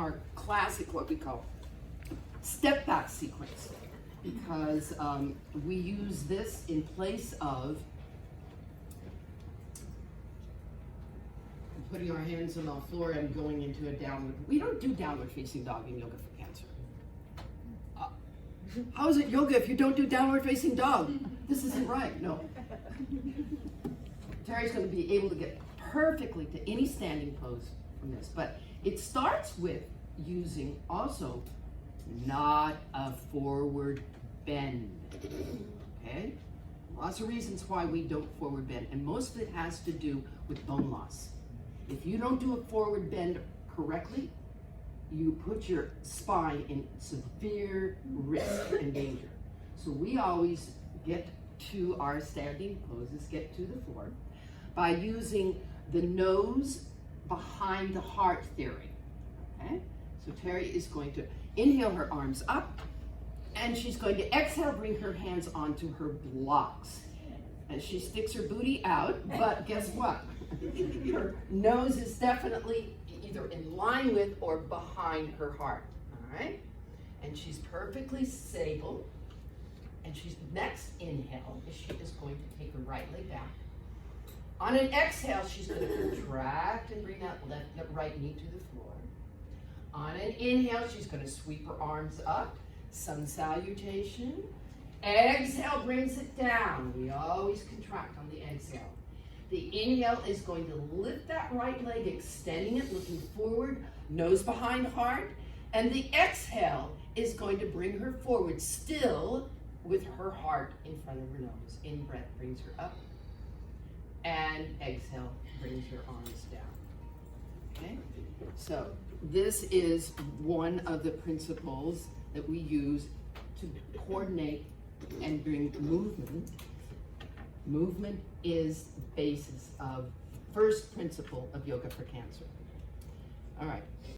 our classic, what we call step back sequence, because we use this in place of putting our hands on the floor and going into a downward. We don't do downward facing dog in yoga for cancer. How is it yoga if you don't do downward facing dog? This isn't right, no. Tari's going to be able to get perfectly to any standing pose from this, but it starts with using also not a forward bend, okay? Lots of reasons why we don't forward bend, and most of it has to do with bone loss. If you don't do a forward bend correctly, you put your spine in severe risk and danger. So we always get to our standing poses, get to the floor, by using the nose behind the heart theory, okay? So Tari is going to inhale her arms up, and she's going to exhale, bring her hands onto her blocks. And she sticks her booty out, but guess what? Her nose is definitely either in line with or behind her heart, all right? And she's perfectly stable. And she's next inhale, she is going to take her right leg back. On an exhale, she's going to contract and bring that right knee to the floor. On an inhale, she's going to sweep her arms up, sun salutation. Exhale brings it down. We always contract on the exhale. The inhale is going to lift that right leg, extending it, looking forward, nose behind heart. And the exhale is going to bring her forward, still with her heart in front of her nose. In breath brings her up, and exhale brings her arms down. Okay? So this is one of the principles that we use to coordinate and bring movement. Movement is the basis of first principle of yoga for cancer. All right.